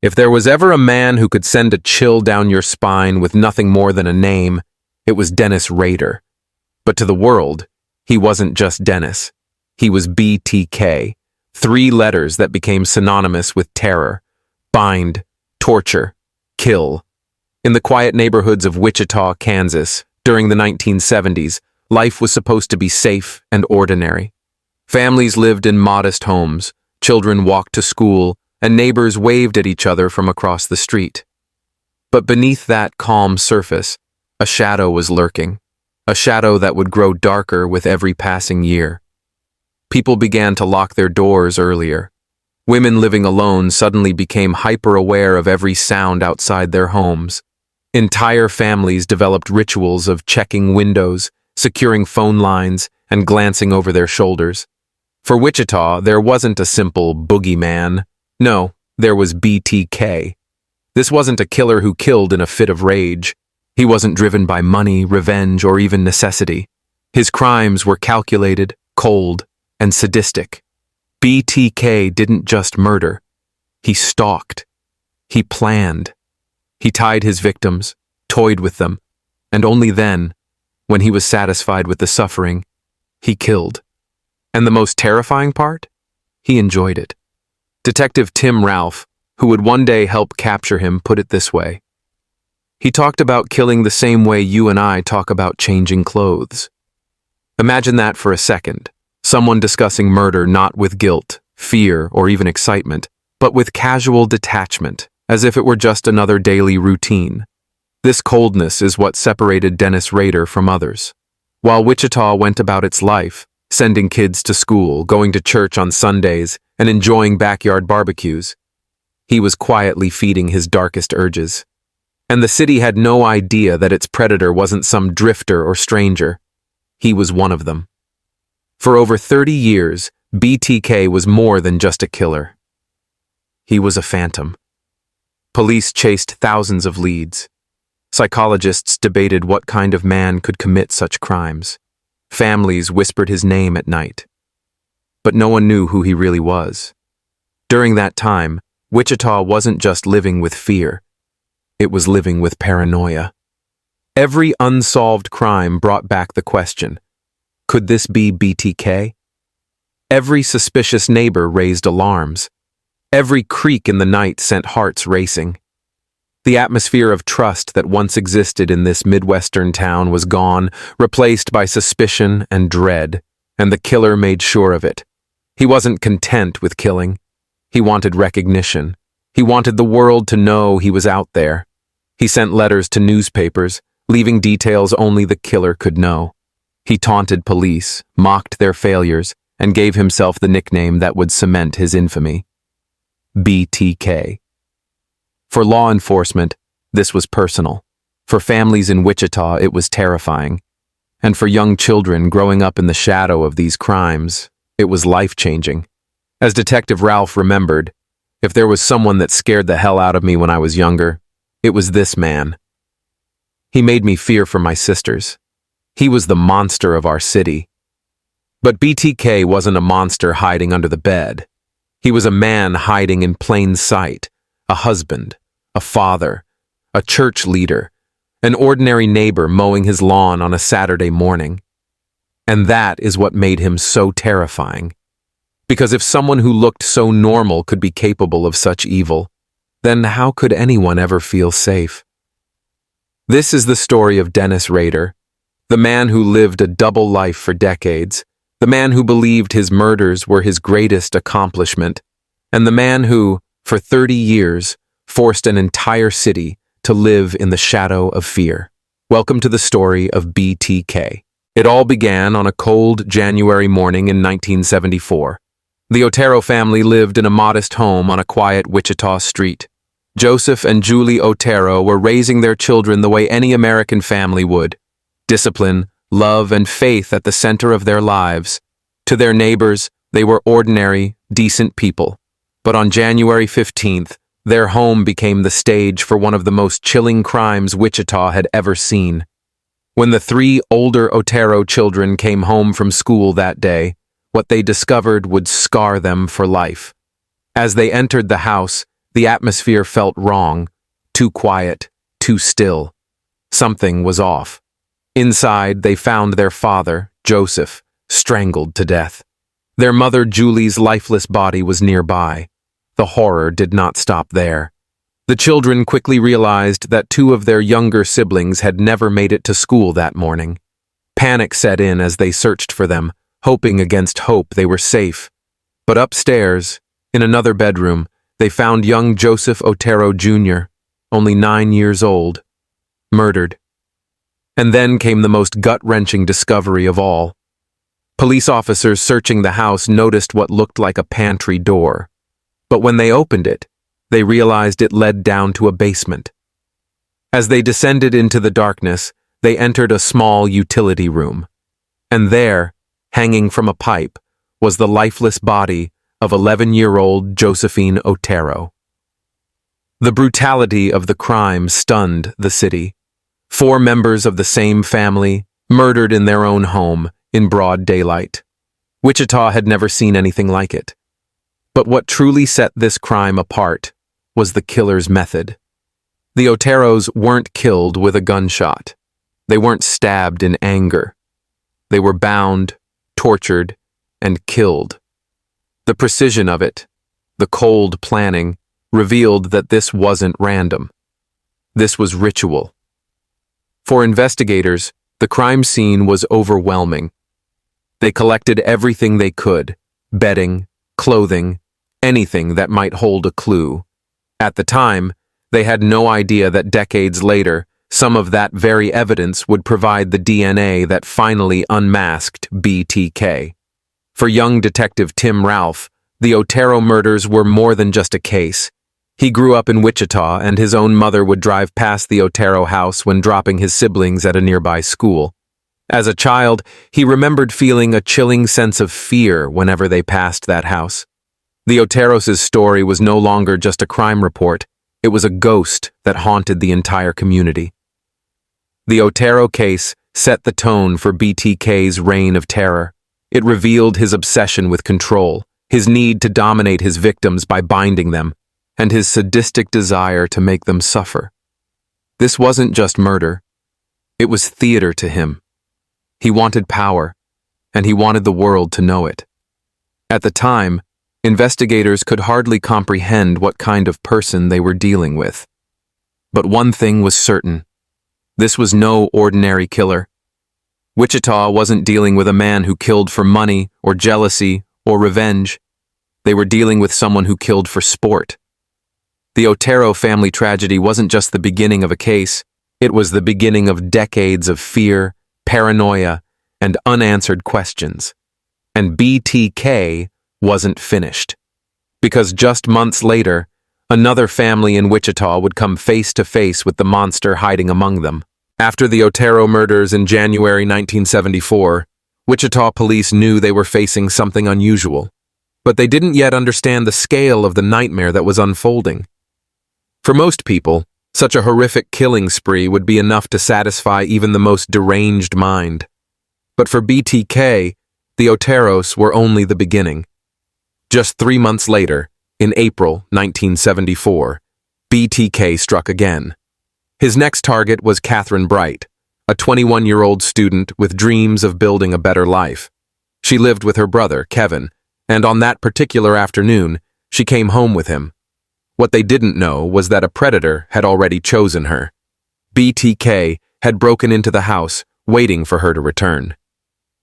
If there was ever a man who could send a chill down your spine with nothing more than a name, it was Dennis Rader. But to the world, he wasn't just Dennis. He was BTK, 3 letters that became synonymous with terror: bind, torture, kill. In the quiet neighborhoods of Wichita, Kansas, during the 1970s, life was supposed to be safe and ordinary. Families lived in modest homes, children walked to school, and neighbors waved at each other from across the street. But beneath that calm surface, a shadow was lurking, a shadow that would grow darker with every passing year. People began to lock their doors earlier. Women living alone suddenly became hyper-aware of every sound outside their homes. Entire families developed rituals of checking windows, securing phone lines, and glancing over their shoulders. For Wichita, there wasn't a simple boogeyman. No, there was BTK. This wasn't a killer who killed in a fit of rage. He wasn't driven by money, revenge, or even necessity. His crimes were calculated, cold, and sadistic. BTK didn't just murder. He stalked. He planned. He tied his victims, toyed with them, and only then, when he was satisfied with the suffering, he killed. And the most terrifying part? He enjoyed it. Detective Tim Ralph, who would one day help capture him, put it this way. He talked about killing the same way you and I talk about changing clothes. Imagine that for a second. Someone discussing murder not with guilt, fear, or even excitement, but with casual detachment, as if it were just another daily routine. This coldness is what separated Dennis Rader from others. While Wichita went about its life, sending kids to school, going to church on Sundays, and enjoying backyard barbecues, he was quietly feeding his darkest urges. And the city had no idea that its predator wasn't some drifter or stranger. He was one of them. For over 30 years, BTK was more than just a killer. He was a phantom. Police chased thousands of leads. Psychologists debated what kind of man could commit such crimes. Families whispered his name at night. But no one knew who he really was. During that time, Wichita wasn't just living with fear. It was living with paranoia. Every unsolved crime brought back the question, could this be BTK? Every suspicious neighbor raised alarms. Every creak in the night sent hearts racing. The atmosphere of trust that once existed in this Midwestern town was gone, replaced by suspicion and dread, and the killer made sure of it. He wasn't content with killing. He wanted recognition. He wanted the world to know he was out there. He sent letters to newspapers, leaving details only the killer could know. He taunted police, mocked their failures, and gave himself the nickname that would cement his infamy: BTK. For law enforcement, this was personal. For families in Wichita, it was terrifying. And for young children growing up in the shadow of these crimes, it was life-changing. As Detective Ralph remembered, if there was someone that scared the hell out of me when I was younger, it was this man. He made me fear for my sisters. He was the monster of our city. But BTK wasn't a monster hiding under the bed. He was a man hiding in plain sight, a husband, a father, a church leader, an ordinary neighbor mowing his lawn on a Saturday morning. And that is what made him so terrifying. Because if someone who looked so normal could be capable of such evil, then how could anyone ever feel safe? This is the story of Dennis Rader, the man who lived a double life for decades, the man who believed his murders were his greatest accomplishment, and the man who, for 30 years, forced an entire city to live in the shadow of fear. Welcome to the story of BTK. It all began on a cold January morning in 1974. The Otero family lived in a modest home on a quiet Wichita street. Joseph and Julie Otero were raising their children the way any American family would. Discipline, love, and faith at the center of their lives. To their neighbors, they were ordinary, decent people. But on January 15th, their home became the stage for one of the most chilling crimes Wichita had ever seen. When the 3 older Otero children came home from school that day, what they discovered would scar them for life. As they entered the house, The atmosphere felt wrong, too quiet, too still. Something was off. Inside, they found their father, Joseph, strangled to death. Their mother, Julie's lifeless body was nearby. The horror did not stop there. The children quickly realized that two of their younger siblings had never made it to school that morning. Panic set in as they searched for them, hoping against hope they were safe. But upstairs, in another bedroom, they found young Joseph Otero Jr., only 9 years old, murdered. And then came the most gut-wrenching discovery of all. Police officers searching the house noticed what looked like a pantry door. But when they opened it, they realized it led down to a basement. As they descended into the darkness, they entered a small utility room. And there, hanging from a pipe, was the lifeless body of 11-year-old Josephine Otero. The brutality of the crime stunned the city. 4 members of the same family, murdered in their own home, in broad daylight. Wichita had never seen anything like it. But what truly set this crime apart was the killer's method. The Oteros weren't killed with a gunshot. They weren't stabbed in anger. They were bound, tortured, and killed. The precision of it, the cold planning, revealed that this wasn't random. This was ritual. For investigators, the crime scene was overwhelming. They collected everything they could, bedding, clothing, anything that might hold a clue. At the time, they had no idea that decades later, some of that very evidence would provide the DNA that finally unmasked BTK. For young Detective Tim Ralph, the Otero murders were more than just a case. He grew up in Wichita, and his own mother would drive past the Otero house when dropping his siblings at a nearby school. As a child, he remembered feeling a chilling sense of fear whenever they passed that house. The Oteros' story was no longer just a crime report. It was a ghost that haunted the entire community. The Otero case set the tone for BTK's reign of terror. It revealed his obsession with control, his need to dominate his victims by binding them, and his sadistic desire to make them suffer. This wasn't just murder. It was theater to him. He wanted power, and he wanted the world to know it. At the time, investigators could hardly comprehend what kind of person they were dealing with. But one thing was certain. This was no ordinary killer. Wichita wasn't dealing with a man who killed for money or jealousy or revenge. They were dealing with someone who killed for sport. The Otero family tragedy wasn't just the beginning of a case. It was the beginning of decades of fear, paranoia, and unanswered questions. And BTK wasn't finished. Because just months later, another family in Wichita would come face to face with the monster hiding among them. After the Otero murders in January 1974, Wichita police knew they were facing something unusual. But they didn't yet understand the scale of the nightmare that was unfolding. For most people, such a horrific killing spree would be enough to satisfy even the most deranged mind. But for BTK, the Oteros were only the beginning. Just 3 months later, in April 1974, BTK struck again. His next target was Katherine Bright, a 21-year-old student with dreams of building a better life. She lived with her brother, Kevin, and on that particular afternoon, she came home with him. What they didn't know was that a predator had already chosen her. BTK had broken into the house, waiting for her to return.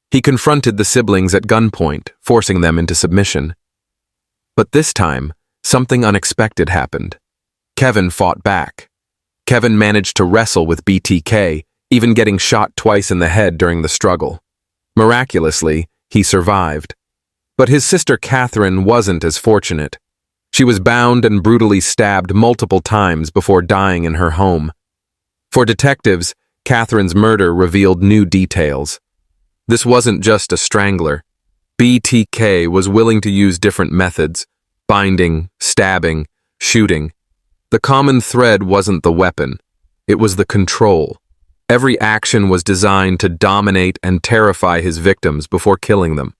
He confronted the siblings at gunpoint, forcing them into submission. But this time, something unexpected happened. Kevin fought back. Kevin managed to wrestle with BTK, even getting shot twice in the head during the struggle. Miraculously, he survived. But his sister Katherine wasn't as fortunate. She was bound and brutally stabbed multiple times before dying in her home. For detectives, Katherine's murder revealed new details. This wasn't just a strangler. BTK was willing to use different methods: binding, stabbing, shooting. The common thread wasn't the weapon. It was the control. Every action was designed to dominate and terrify his victims before killing them.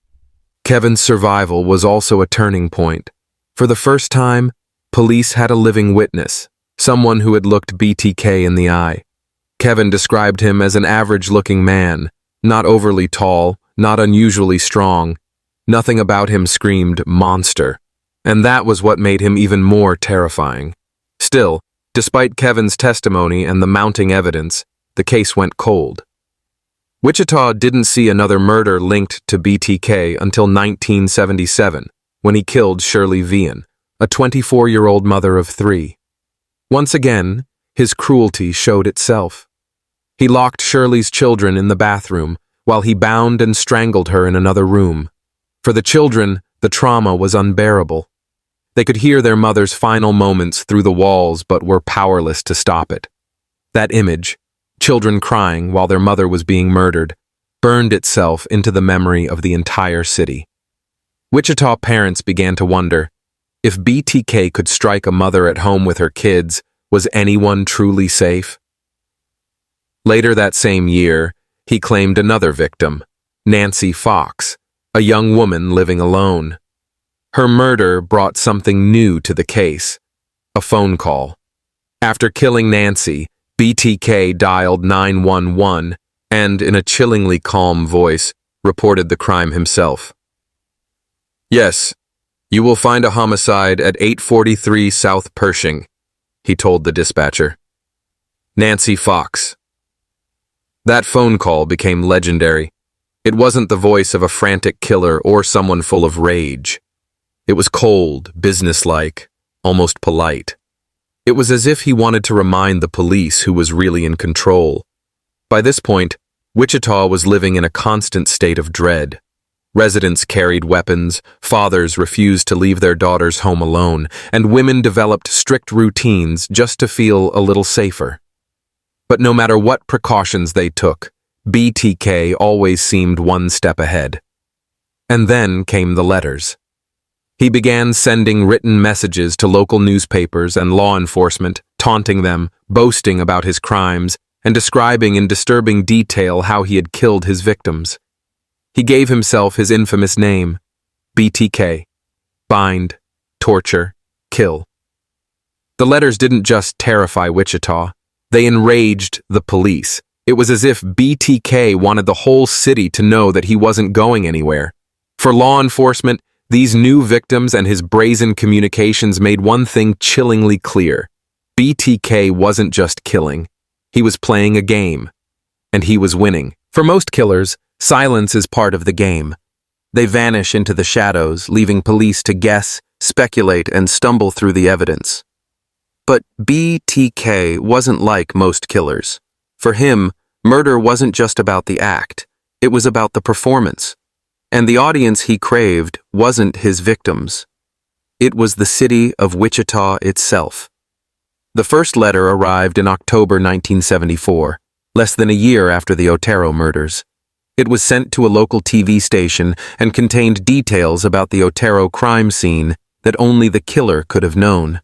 Kevin's survival was also a turning point. For the first time, Police had a living witness, someone who had looked BTK in the eye. Kevin described him as an average-looking man, not overly tall, not unusually strong. Nothing about him screamed monster, and that was what made him even more terrifying. Still, despite Kevin's testimony and the mounting evidence, the case went cold. Wichita didn't see another murder linked to BTK until 1977, when he killed Shirley Vian, a 24-year-old mother of 3. Once again, his cruelty showed itself. He locked Shirley's children in the bathroom, while he bound and strangled her in another room. For the children, the trauma was unbearable. They could hear their mother's final moments through the walls but were powerless to stop it. That image, children crying while their mother was being murdered, burned itself into the memory of the entire city. Wichita parents began to wonder, if BTK could strike a mother at home with her kids, was anyone truly safe? Later that same year, he claimed another victim, Nancy Fox, a young woman living alone. Her murder brought something new to the case, a phone call. After killing Nancy, BTK dialed 911 and, in a chillingly calm voice, reported the crime himself. "Yes, you will find a homicide at 843 South Pershing," he told the dispatcher. Nancy Fox. That phone call became legendary. It wasn't the voice of a frantic killer or someone full of rage. It was cold, businesslike, almost polite. It was as if he wanted to remind the police who was really in control. By this point, Wichita was living in a constant state of dread. Residents carried weapons, fathers refused to leave their daughters home alone, and women developed strict routines just to feel a little safer. But no matter what precautions they took, BTK always seemed one step ahead. And then came the letters. He began sending written messages to local newspapers and law enforcement, taunting them, boasting about his crimes, and describing in disturbing detail how he had killed his victims. He gave himself his infamous name, BTK, bind, torture, kill. The letters didn't just terrify Wichita, they enraged the police. It was as if BTK wanted the whole city to know that he wasn't going anywhere. For law enforcement, these new victims and his brazen communications made one thing chillingly clear. BTK wasn't just killing. He was playing a game. And he was winning. For most killers, silence is part of the game. They vanish into the shadows, leaving police to guess, speculate, and stumble through the evidence. But BTK wasn't like most killers. For him, murder wasn't just about the act. It was about the performance. And the audience he craved wasn't his victims. It was the city of Wichita itself. The first letter arrived in October 1974, less than a year after the Otero murders. It was sent to a local TV station and contained details about the Otero crime scene that only the killer could have known.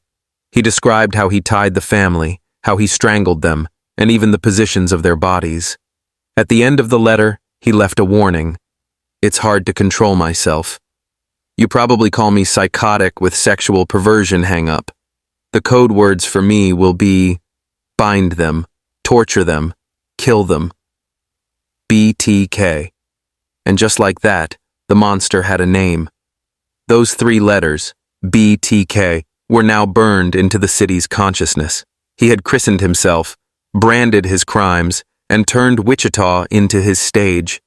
He described how he tied the family, how he strangled them, and even the positions of their bodies. At the end of the letter, he left a warning. "It's hard to control myself. You probably call me psychotic with sexual perversion hang-up. The code words for me will be bind them, torture them, kill them. BTK." And just like that, the monster had a name. Those 3 letters, BTK, were now burned into the city's consciousness. He had christened himself, branded his crimes, and turned Wichita into his stage.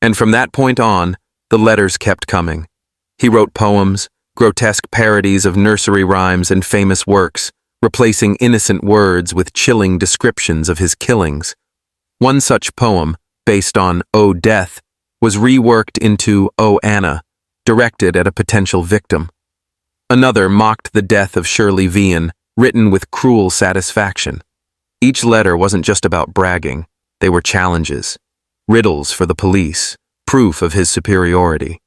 And from that point on, the letters kept coming. He wrote poems, grotesque parodies of nursery rhymes and famous works, replacing innocent words with chilling descriptions of his killings. One such poem, based on "Oh Death," was reworked into "Oh Anna," directed at a potential victim. Another mocked the death of Shirley Vian, written with cruel satisfaction. Each letter wasn't just about bragging, they were challenges, riddles for the police, proof of his superiority.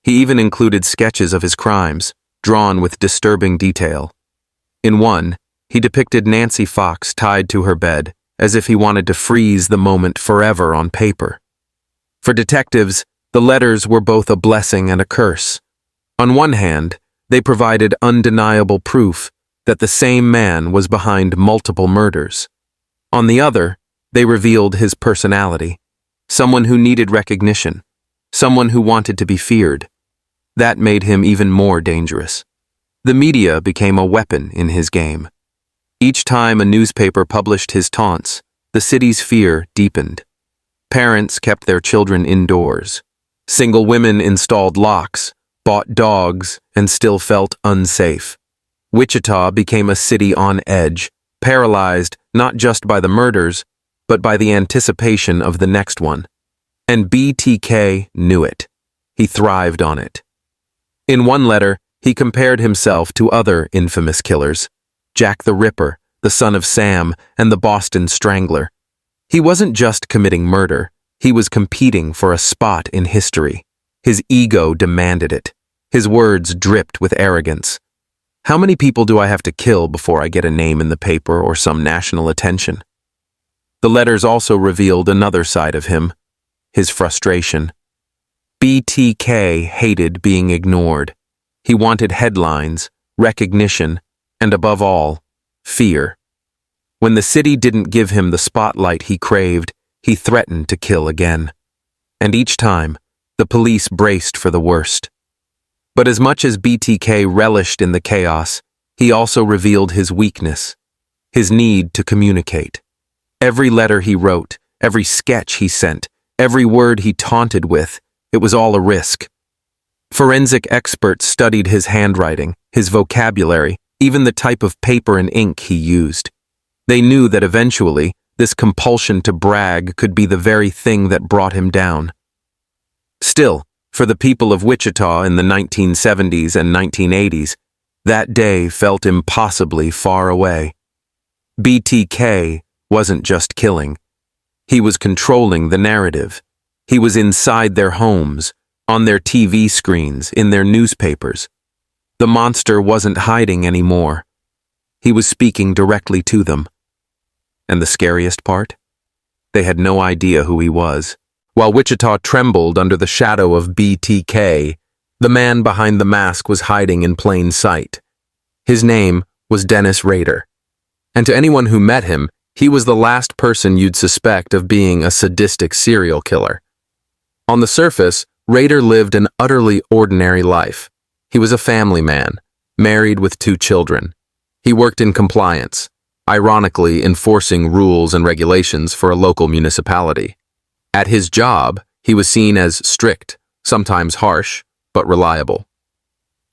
He even included sketches of his crimes, drawn with disturbing detail. In one, he depicted Nancy Fox tied to her bed, as if he wanted to freeze the moment forever on paper. For detectives, the letters were both a blessing and a curse. On one hand, they provided undeniable proof, that the same man was behind multiple murders. On the other, they revealed his personality, someone who needed recognition, someone who wanted to be feared. That made him even more dangerous. The media became a weapon in his game. Each time a newspaper published his taunts, the city's fear deepened. Parents kept their children indoors. Single women installed locks, bought dogs, and still felt unsafe. Wichita became a city on edge, paralyzed not just by the murders, but by the anticipation of the next one. And BTK knew it. He thrived on it. In one letter, he compared himself to other infamous killers, Jack the Ripper, the son of Sam, and the Boston Strangler. He wasn't just committing murder, he was competing for a spot in history. His ego demanded it. His words dripped with arrogance. How many people do I have to kill before I get a name in the paper or some national attention? The letters also revealed another side of him, his frustration. BTK hated being ignored. He wanted headlines, recognition, and above all, fear. When the city didn't give him the spotlight he craved, he threatened to kill again. And each time, the police braced for the worst. But as much as BTK relished in the chaos, he also revealed his weakness, his need to communicate. Every letter he wrote, every sketch he sent, every word he taunted with, it was all a risk. Forensic experts studied his handwriting, his vocabulary, even the type of paper and ink he used. They knew that eventually, this compulsion to brag could be the very thing that brought him down. Still, for the people of Wichita in the 1970s and 1980s, that day felt impossibly far away. BTK wasn't just killing. He was controlling the narrative. He was inside their homes, on their TV screens, in their newspapers. The monster wasn't hiding anymore. He was speaking directly to them. And the scariest part? They had no idea who he was. While Wichita trembled under the shadow of BTK, the man behind the mask was hiding in plain sight. His name was Dennis Rader. And to anyone who met him, he was the last person you'd suspect of being a sadistic serial killer. On the surface, Rader lived an utterly ordinary life. He was a family man, married with 2 children. He worked in compliance, ironically enforcing rules and regulations for a local municipality. At his job, he was seen as strict, sometimes harsh, but reliable.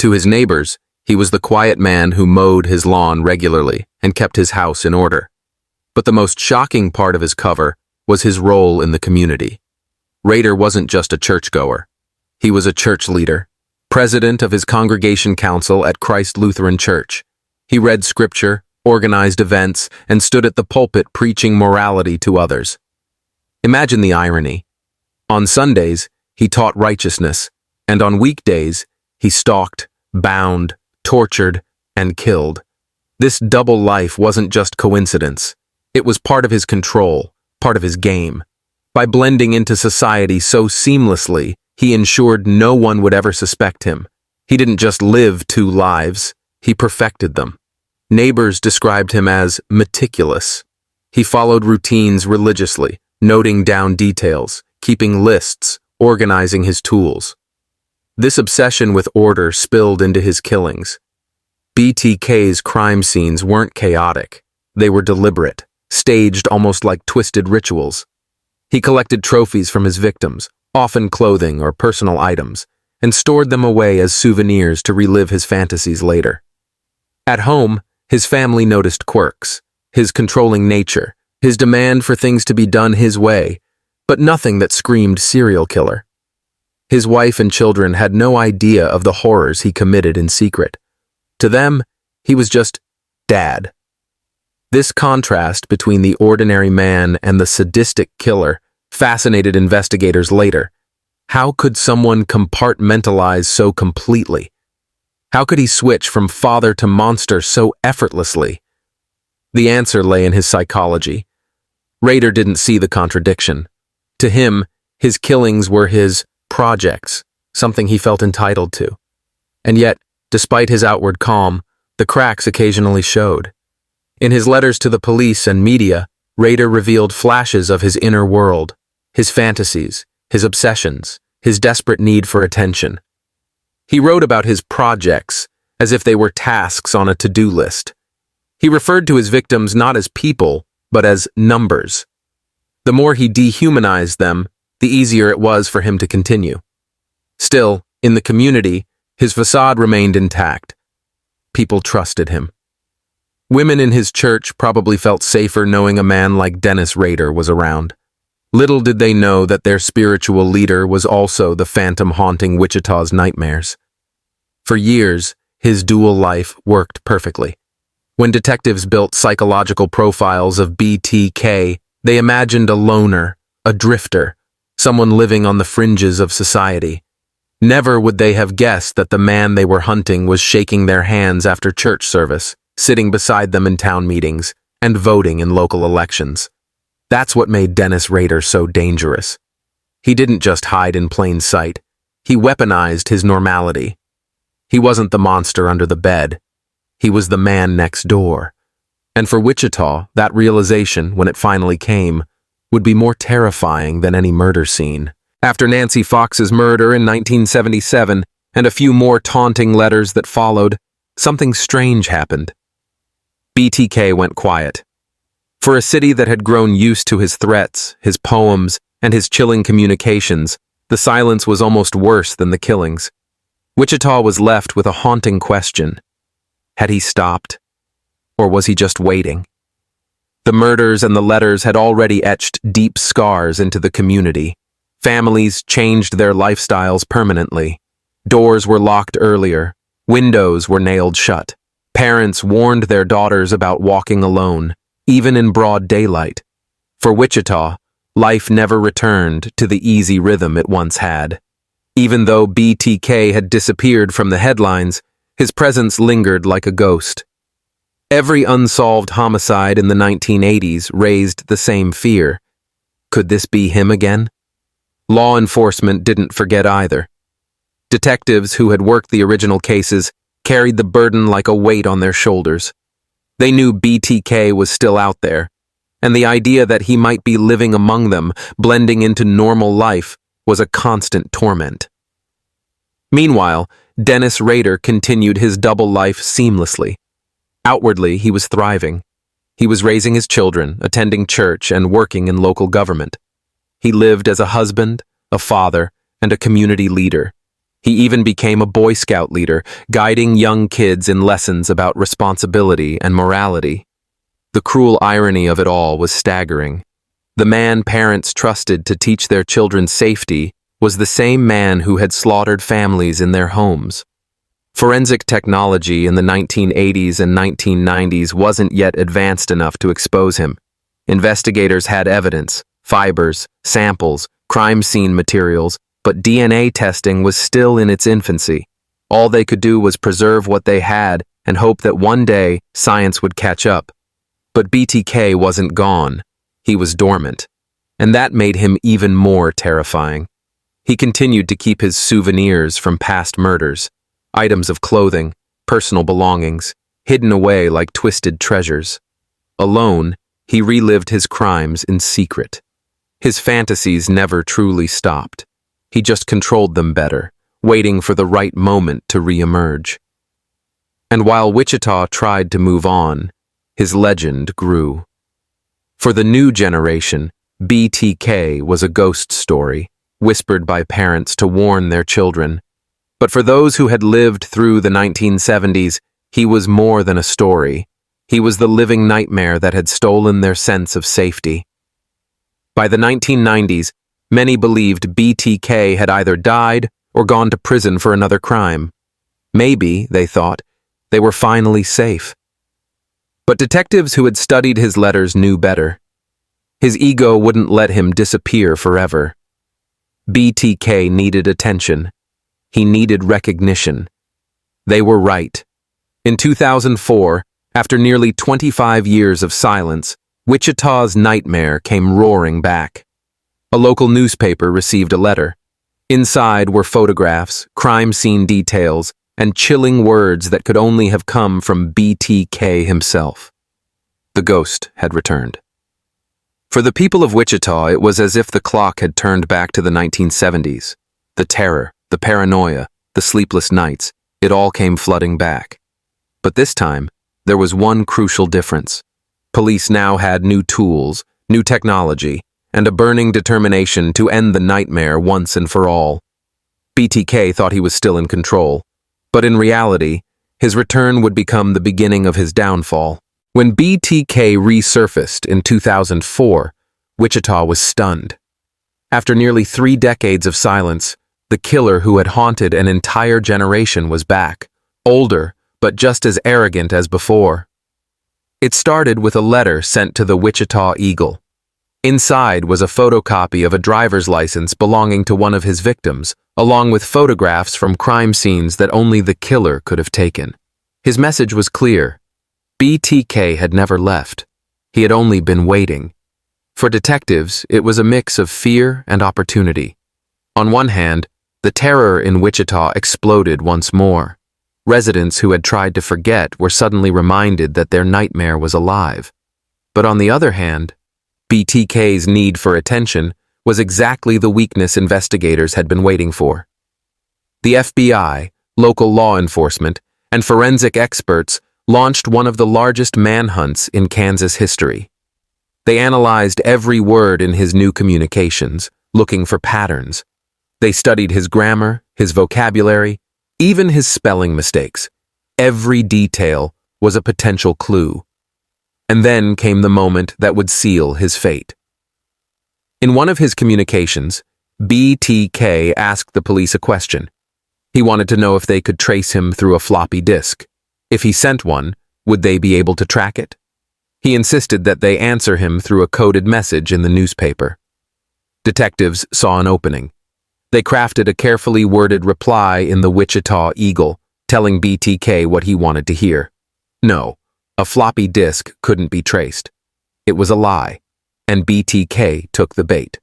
To his neighbors, he was the quiet man who mowed his lawn regularly and kept his house in order. But the most shocking part of his cover was his role in the community. Rader wasn't just a churchgoer. He was a church leader, president of his congregation council at Christ Lutheran Church. He read scripture, organized events, and stood at the pulpit preaching morality to others. Imagine the irony. On Sundays, he taught righteousness, and on weekdays, he stalked, bound, tortured, and killed. This double life wasn't just coincidence. It was part of his control, part of his game. By blending into society so seamlessly, he ensured no one would ever suspect him. He didn't just live 2 lives, he perfected them. Neighbors described him as meticulous. He followed routines religiously, noting down details, keeping lists, organizing his tools. This obsession with order spilled into his killings. BTK's crime scenes weren't chaotic. They were deliberate, staged almost like twisted rituals. He collected trophies from his victims, often clothing or personal items, and stored them away as souvenirs to relive his fantasies later. At home, his family noticed quirks, his controlling nature, his demand for things to be done his way, but nothing that screamed serial killer. His wife and children had no idea of the horrors he committed in secret. To them, he was just Dad. This contrast between the ordinary man and the sadistic killer fascinated investigators later. How could someone compartmentalize so completely? How could he switch from father to monster so effortlessly? The answer lay in his psychology. Rader didn't see the contradiction. To him, his killings were his projects, something he felt entitled to. And yet, despite his outward calm, The cracks occasionally showed. In his letters to the police and media, Rader revealed flashes of his inner world, his fantasies, his obsessions, his desperate need for attention. He wrote about his projects as if they were tasks on a to-do list. He referred to his victims not as people, but as numbers. The more he dehumanized them, the easier it was for him to continue. Still, in the community, his facade remained intact. People trusted him. Women in his church probably felt safer knowing a man like Dennis Rader was around. Little did they know that their spiritual leader was also the phantom haunting Wichita's nightmares. For years, his dual life worked perfectly. When detectives built psychological profiles of BTK, they imagined a loner, a drifter, someone living on the fringes of society. Never would they have guessed that the man they were hunting was shaking their hands after church service, sitting beside them in town meetings, and voting in local elections. That's what made Dennis Rader so dangerous. He didn't just hide in plain sight. He weaponized his normality. He wasn't the monster under the bed. He was the man next door. And for Wichita, that realization, when it finally came, would be more terrifying than any murder scene. After Nancy Fox's murder in 1977 and a few more taunting letters that followed, something strange happened. BTK went quiet. For a city that had grown used to his threats, his poems, and his chilling communications, the silence was almost worse than the killings. Wichita was left with a haunting question. Had he stopped? Or was he just waiting? The murders and the letters had already etched deep scars into the community. Families changed their lifestyles permanently. Doors were locked earlier. Windows were nailed shut. Parents warned their daughters about walking alone, even in broad daylight. For Wichita, life never returned to the easy rhythm it once had. Even though BTK had disappeared from the headlines, his presence lingered like a ghost. Every unsolved homicide in the 1980s raised the same fear. Could this be him again? Law enforcement didn't forget either. Detectives who had worked the original cases carried the burden like a weight on their shoulders. They knew BTK was still out there, and the idea that he might be living among them, blending into normal life, was a constant torment. Meanwhile, Dennis Rader continued his double life seamlessly. Outwardly, he was thriving. He was raising his children, attending church, and working in local government. He lived as a husband, a father, and a community leader. He even became a Boy Scout leader, guiding young kids in lessons about responsibility and morality. The cruel irony of it all was staggering. The man parents trusted to teach their children safety was the same man who had slaughtered families in their homes. Forensic technology in the 1980s and 1990s wasn't yet advanced enough to expose him. Investigators had evidence, fibers, samples, crime scene materials, but DNA testing was still in its infancy. All they could do was preserve what they had and hope that one day science would catch up. But BTK wasn't gone. He was dormant. And that made him even more terrifying. He continued to keep his souvenirs from past murders, items of clothing, personal belongings, hidden away like twisted treasures. Alone, he relived his crimes in secret. His fantasies never truly stopped. He just controlled them better, waiting for the right moment to re-emerge. And while Wichita tried to move on, his legend grew. For the new generation, BTK was a ghost story, whispered by parents to warn their children. But for those who had lived through the 1970s, he was more than a story. He was the living nightmare that had stolen their sense of safety. By the 1990s, many believed BTK had either died or gone to prison for another crime. Maybe, they thought, they were finally safe. But detectives who had studied his letters knew better. His ego wouldn't let him disappear forever. BTK needed attention. He needed recognition. They were right. In 2004, after nearly 25 years of silence, Wichita's nightmare came roaring back. A local newspaper received a letter. Inside were photographs, crime scene details, and chilling words that could only have come from BTK himself. The ghost had returned. For the people of Wichita, it was as if the clock had turned back to the 1970s. The terror, the paranoia, the sleepless nights, it all came flooding back. But this time, there was one crucial difference. Police now had new tools, new technology, and a burning determination to end the nightmare once and for all. BTK thought he was still in control, but in reality, his return would become the beginning of his downfall. When BTK resurfaced in 2004, Wichita was stunned. After nearly 3 decades of silence, the killer who had haunted an entire generation was back, older, but just as arrogant as before. It started with a letter sent to the Wichita Eagle. Inside was a photocopy of a driver's license belonging to one of his victims, along with photographs from crime scenes that only the killer could have taken. His message was clear. BTK had never left. He had only been waiting. For detectives, it was a mix of fear and opportunity. On one hand, the terror in Wichita exploded once more. Residents who had tried to forget were suddenly reminded that their nightmare was alive. But on the other hand, BTK's need for attention was exactly the weakness investigators had been waiting for. The FBI, local law enforcement, and forensic experts launched one of the largest manhunts in Kansas history. They analyzed every word in his new communications, looking for patterns. They studied his grammar, his vocabulary, even his spelling mistakes. Every detail was a potential clue. And then came the moment that would seal his fate. In one of his communications, BTK asked the police a question. He wanted to know if they could trace him through a floppy disk. If he sent one, would they be able to track it? He insisted that they answer him through a coded message in the newspaper. Detectives saw an opening. They crafted a carefully worded reply in the Wichita Eagle, telling BTK what he wanted to hear. No, a floppy disk couldn't be traced. It was a lie, and BTK took the bait.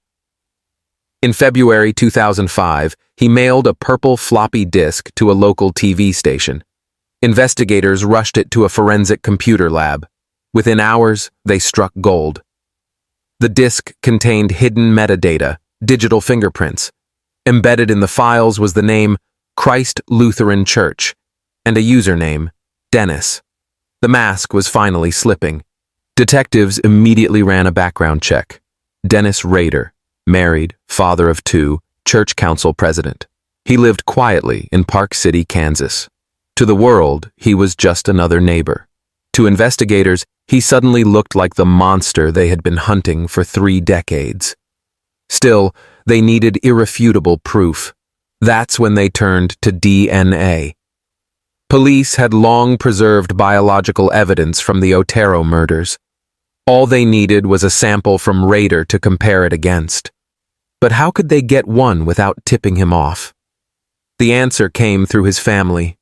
In February 2005, he mailed a purple floppy disk to a local TV station. Investigators rushed it to a forensic computer lab. Within hours, they struck gold. The disk contained hidden metadata, digital fingerprints. Embedded in the files was the name Christ Lutheran Church and a username, Dennis. The mask was finally slipping. Detectives immediately ran a background check. Dennis Rader, married, father of 2, church council president. He lived quietly in Park City, Kansas. To the world, he was just another neighbor. To investigators, he suddenly looked like the monster they had been hunting for 3 decades. Still, they needed irrefutable proof. That's when they turned to DNA. Police had long preserved biological evidence from the Otero murders. All they needed was a sample from Rader to compare it against. But how could they get one without tipping him off? The answer came through his family.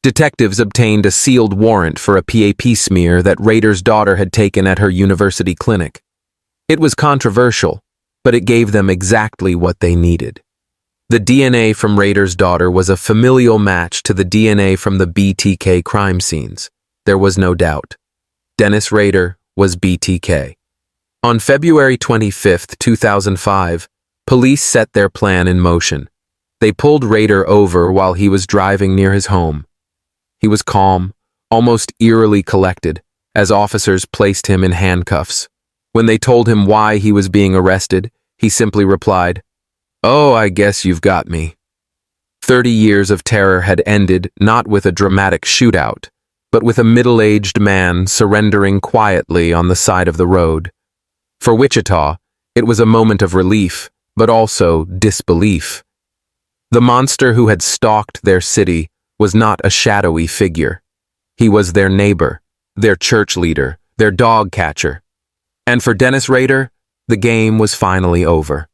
Detectives obtained a sealed warrant for a PAP smear that Rader's daughter had taken at her university clinic. It was controversial, but it gave them exactly what they needed. The DNA from Rader's daughter was a familial match to the DNA from the BTK crime scenes. There was no doubt. Dennis Rader was BTK. On February 25, 2005, police set their plan in motion. They pulled Rader over while he was driving near his home. He was calm, almost eerily collected, as officers placed him in handcuffs. When they told him why he was being arrested, he simply replied, "Oh, I guess you've got me." 30 years of terror had ended not with a dramatic shootout, but with a middle-aged man surrendering quietly on the side of the road. For Wichita, it was a moment of relief, but also disbelief. The monster who had stalked their city was not a shadowy figure. He was their neighbor, their church leader, their dog catcher. And for Dennis Rader, the game was finally over.